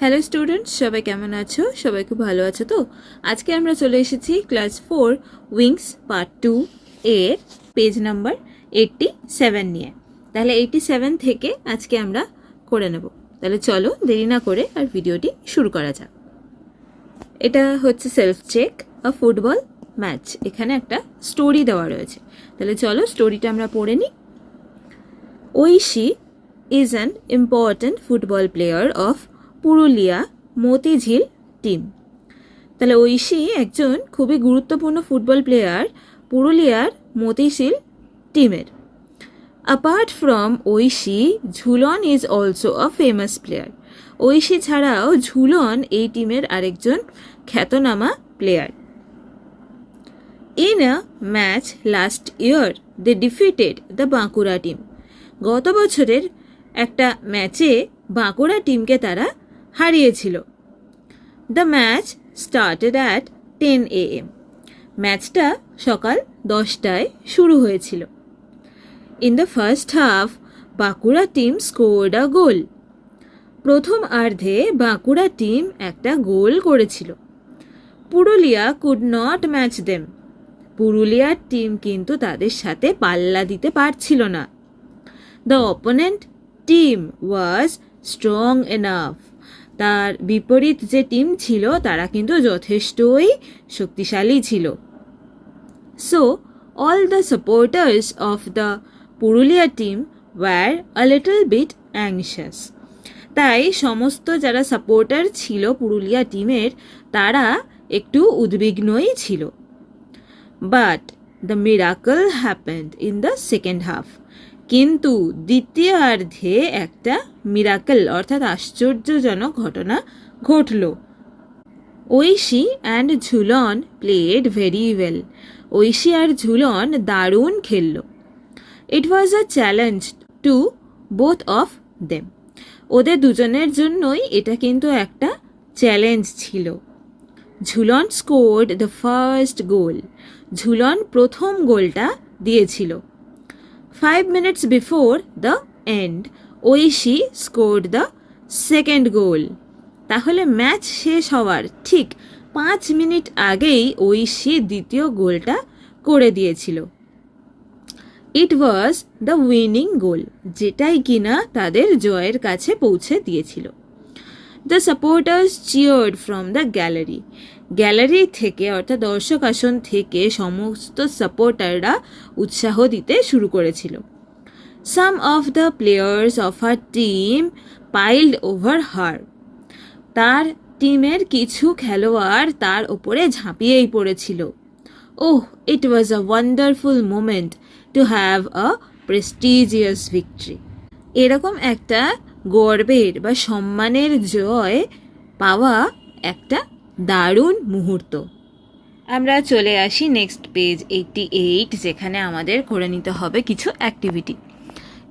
Hello students, সবাই কেমন আছো? সবাই খুব ভালো আছো তো? আজকে আমরা চলে এসেছি ক্লাস 4 উইংস পার্ট 2 এর পেজ নাম্বার 87 নিয়ে। তাহলে 87 থেকে আজকে আমরা করে নেব। তাহলে চলো দেরি না করে আর ভিডিওটি শুরু করা যাক। এটা হচ্ছে সেলফ চেক আ ফুটবল ম্যাচ। এখানে একটা স্টোরি দেওয়া রয়েছে। তাহলে চলো স্টোরিটা আমরা পড়ে নিই। Aishi is an important football player of Purulia Motijheel team. তাহলে ঐশী একজন খুবই গুরুত্বপূর্ণ ফুটবল প্লেয়ার পুরুলিয়ার মতিঝিল টিমের। Apart from Aishi, Jhulan is also a famous player. Aishi ছাড়াও ঝুলন এই টিমের আরেকজন খ্যাতনামা player. In a match last year they defeated the Bankura team. গত বছরের একটা ম্যাচে বাঁকুড়া টিমকে তারা হারিয়েছিল। The match started at 10 AM। ম্যাচটা সকাল 10টায় শুরু হয়েছিল। In the first half Bankura team scored a goal. প্রথমার্ধে বাঁকুড়া টিম একটা গোল করেছিল। Purulia could not match them. পুরুলিয়ার টিম কিন্তু তাদের সাথে পাল্লা দিতে পারছিল না। The opponent team was strong enough. তার বিপরীত যে টিম ছিল তারা কিন্তু যথেষ্টই শক্তিশালী ছিল। So all the supporters of the Purulia team were a little bit anxious. তাই সমস্ত যারা সাপোর্টার ছিল পুরুলিয়া টিমের তারা একটু উদ্বিগ্নই ছিল। But the miracle happened in the second half. কিন্তু দ্বিতীয়ার্ধে একটা মিরাকল অর্থাৎ আশ্চর্যজনক ঘটনা ঘটল। Aishi and Jhulan played very well. Aishi আর ঝুলন দারুণ খেলল। It was a challenge to both of them. ওদের দুজনের জন্যই এটা কিন্তু একটা চ্যালেঞ্জ ছিল। Jhulan scored the first goal. Jhulan প্রথম গোলটা দিয়েছিল। 5 minutes before the end, Aishi scored the second goal. তাহলে ম্যাচ শেষ হওয়ার ঠিক 5 মিনিট আগেই ঐশী দ্বিতীয় গোলটা করে দিয়েছিল। ইট ওয়াজ দ্য উইনিং গোল, যেটাই কিনা তাদের জয়ের কাছে পৌঁছে দিয়েছিল। The supporters cheered from the gallery. Gallery থেকে অর্থাৎ দর্শক আসন থেকে সমস্ত সাপোর্টাররা উৎসাহ দিতে শুরু করেছিল। Some of the players of her team piled over her. তার টিমের কিছু খেলোয়াড় তার ওপরে ঝাঁপিয়েই পড়েছিল। Oh, it was a wonderful moment to have a prestigious victory. এরকম একটা গর্বের বা সম্মানের জয় পাওয়া একটা দারুণ মুহূর্ত। আমরা চলে আসি নেক্সট পেজ 88, যেখানে আমাদের করে নিতে হবে কিছু অ্যাক্টিভিটি।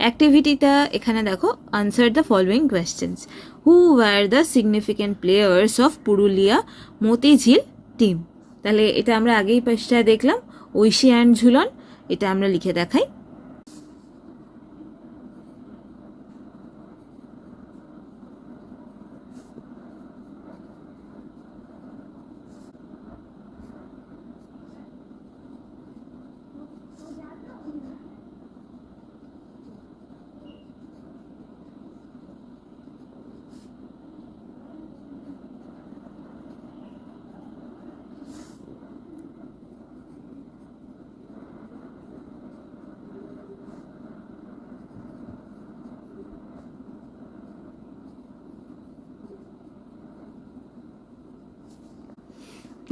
অ্যাক্টিভিটিটা এখানে দেখো, answer the following questions. Who were the significant players of Purulia Motijheel team. তাহলে এটা আমরা আগেই পেজটায় দেখলাম, ঐশী অ্যান্ড ঝুলন। এটা আমরা লিখে দেখাই।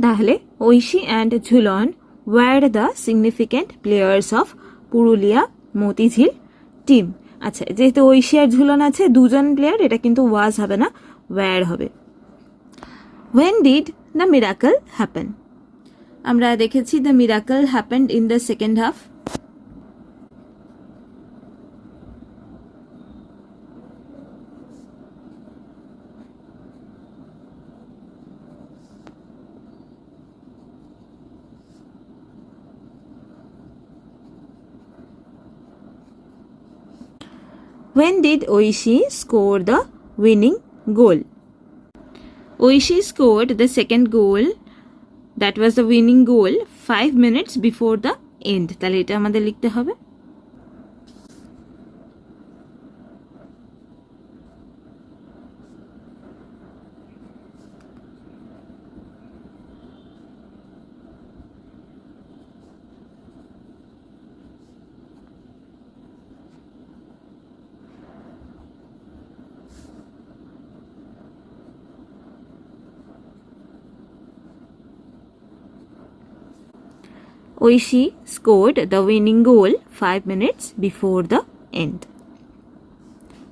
তাহলে Aishi and Jhulan were the significant players of Purulia Motijheel team. আচ্ছা, যেহেতু ঐশী আর ঝুলন আছে দুজন প্লেয়ার, এটা কিন্তু ওয়াজ হবে না, ওয়ার হবে। When did the miracle happen. আমরা দেখেছি the miracle happened in the second half. When did Aishi score the winning goal? Oishi scored the second goal, that was the winning goal, 5 minutes before the end. তাহলে এটা আমাদের লিখতে হবে। Oishi scored the winning goal 5 minutes before the end.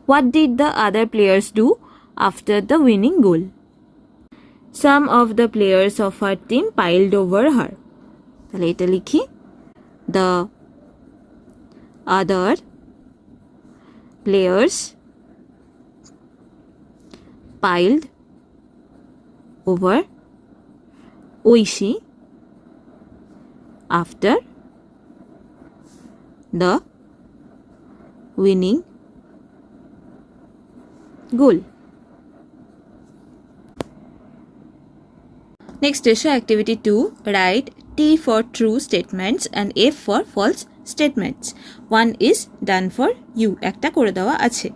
What did the other players do after the winning goal? Some of the players of her team piled over her. তাহলে এটা লিখি, the other players piled over Oishi after the winning goal. Next is activity 2. Write T for true statements and F for false statements. One is done for you. একটা করে দেওয়া আছে।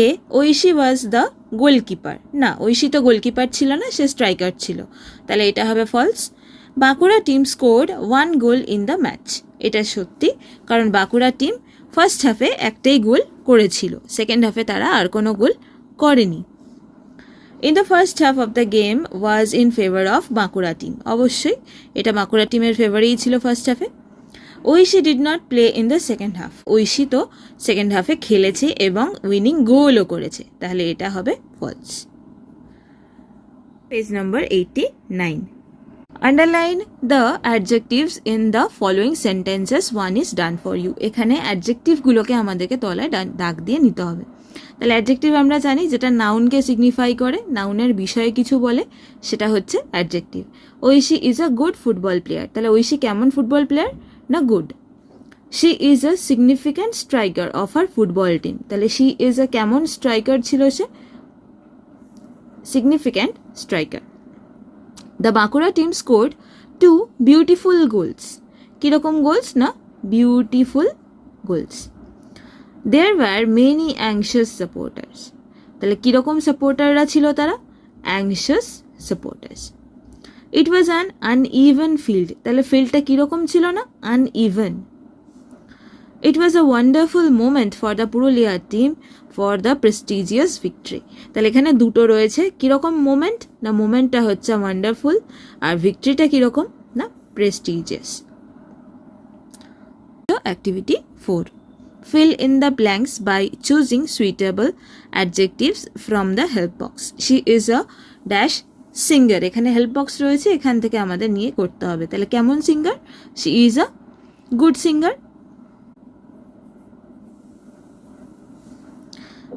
A. Oishi was the goalkeeper. না, Oishi তো goalkeeper ছিল না, সে striker ছিল। তাহলে এটা হবে false. Bankura team scored 1 goal in the match. এটা সত্যি, কারণ বাঁকুড়া টিম ফার্স্ট হাফে একটাই গোল করেছিল, সেকেন্ড হাফে তারা আর কোনো গোল করেনি। In the first half of the game was in favour of Bankura team. অবশ্যই এটা বাঁকুড়া টিমের ফেভারেই ছিল ফার্স্ট হাফে। Aishi did not play in the second half. Aishi তো সেকেন্ড হাফে খেলেছে এবং উইনিং গোলও করেছে, তাহলে এটা হবে false. Page number 89. Underline the adjectives in the following sentences. One is done for you. এখানে অ্যাডজেক্টিভগুলোকে আমাদেরকে তলায় দাগ দিয়ে নিতে হবে। তাহলে অ্যাডজেক্টিভ আমরা জানি যেটা নাউনকে সিগনিফাই করে, নাউনের বিষয়ে কিছু বলে, সেটা হচ্ছে adjective. Aishi is a good football player. তাহলে ঐশী কেমন ফুটবল প্লেয়ার? না, good. She is a significant striker of our football team. তাহলে শি ইজ আ কেমন স্ট্রাইকার ছিল সে? Significant striker. The Bankura team scored 2 beautiful goals. কিরকম গোলস? না, beautiful goals. There were many anxious supporters. তাহলে কিরকম সাপোর্টাররা ছিল তারা? anxious supporters. It was an uneven field. তাহলে ফিল্ডটা কিরকম ছিল? না, uneven. It was a wonderful moment for the Purulia team for the prestigious victory. তাহলে এখানে দুটো রয়েছে। কিরকম মোমেন্ট? না, মোমেন্টটা হচ্ছে ওয়ান্ডারফুল, আর ভিক্টরিটা কিরকম? না, prestigious. Activity 4. Fill in the blanks by choosing suitable adjectives from the help box. She is a dash singer. এখানে হেল্প বক্স রয়েছে, এখান থেকে আমাদের নিয়ে করতে হবে। তাহলে কেমন singer? She is a good singer.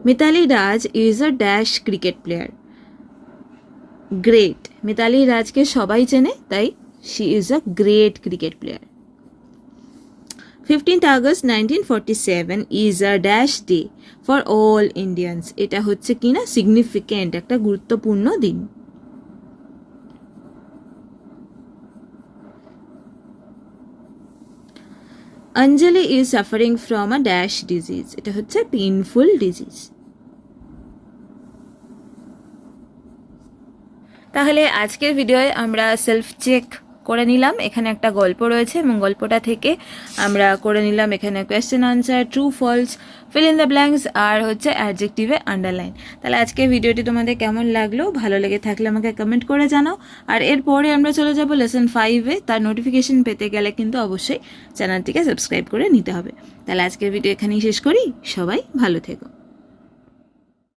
Mithali Raj is a dash cricket player. Great. Mithali Rajকে সবাই চেনে, তাই she is a great cricket player. 15th August 1947 is a dash day for all Indians. এটা হচ্ছে কি না, সিগনিফিক্যান্ট, একটা গুরুত্বপূর্ণ দিন। Anjali is suffering from a dash disease. এটা হচ্ছে পেইনফুল ডিজিজ। তাহলে আজকের ভিডিওয়ে আমরা সেলফ চেক করে নিলাম। এখানে একটা গল্প রয়েছে এবং গল্পটা থেকে আমরা করে নিলাম এখানে question answer, true false, fill in the blanks, আর হচ্ছে অ্যাডজেক্টিভে আন্ডারলাইন। তাহলে আজকের ভিডিওটি তোমাদের কেমন লাগলো? ভালো লেগে থাকলে আমাকে কমেন্ট করে জানাও। আর এরপরে আমরা চলে যাব লেসন 5-এ। তার নোটিফিকেশন পেতে গেলে কিন্তু অবশ্যই চ্যানেলটিকে সাবস্ক্রাইব করে নিতে হবে। তাহলে আজকের ভিডিও এখানেই শেষ করি। সবাই ভালো থেকো।